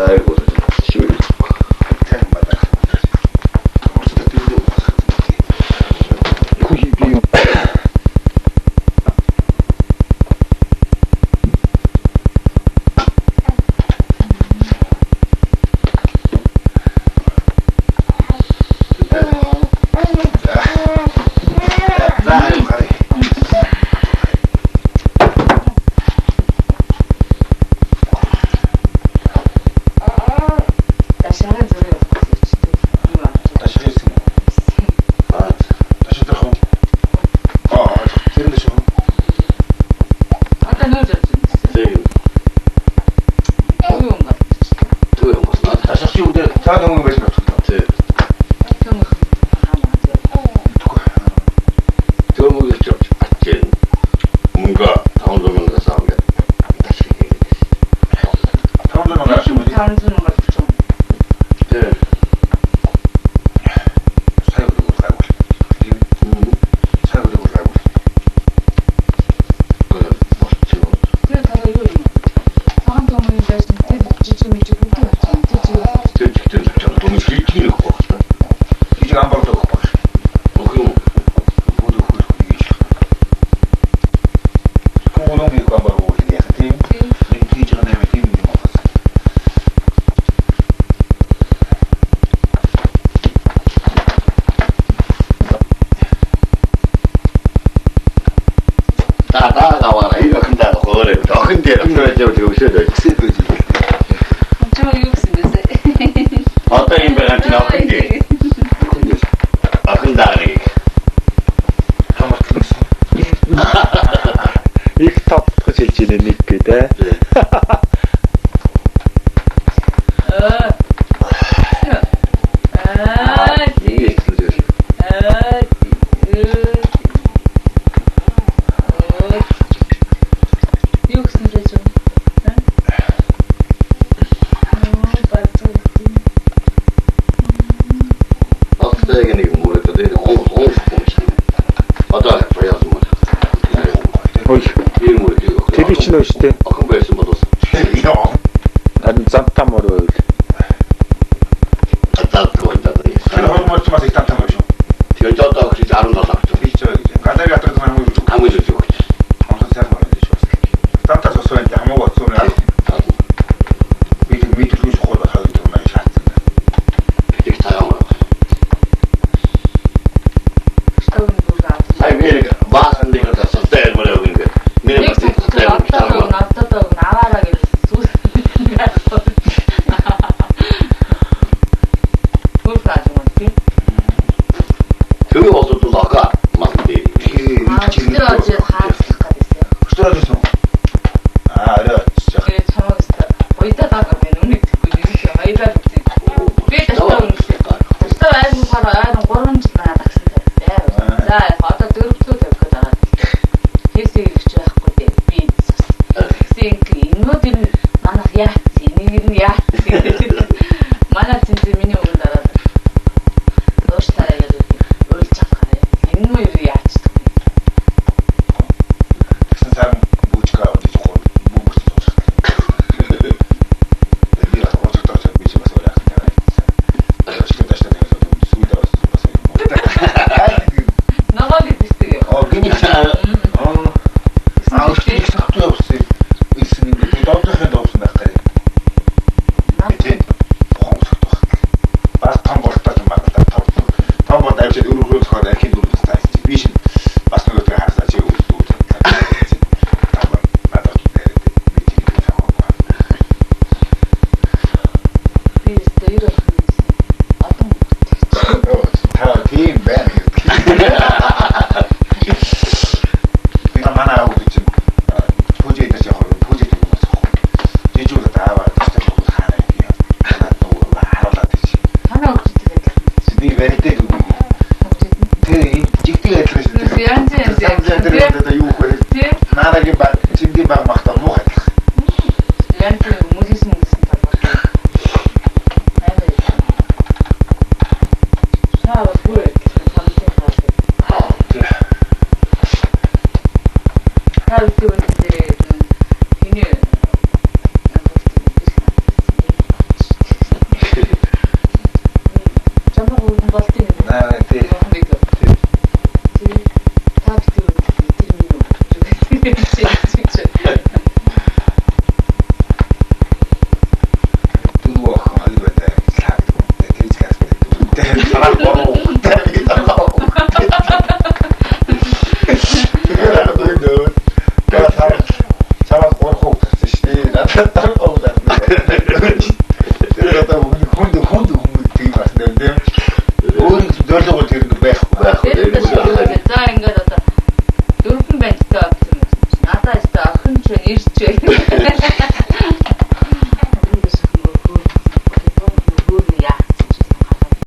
아이고, 시골. 태양마다. 어디다 뛰고 구입이요. İlk tat seçeneğini de. Тэр чинь үү штэ. Охин байсан бодос. Яа. Харин зантаа мороо. Атаатгүй даа. Тэр хормоч бас их тантаа шүү. Тэгээд одоо гэж 17 авч Хийж байгаа гэж. Галерей атрах хамгийн зүйл юу гэж. онцон сайн байна шүү. Тантаа сосоо энэ хамаагүй цуун яа. Би тэр мэдлгүй шухуу хаад юм аа шаардсан. Их таамаа. Ай мэрэг баасан дээр тасаа дээр мөрөг ингэ. Мэрэг Sana uygun bastı yine. Nej, det... Ta bitti. Termino.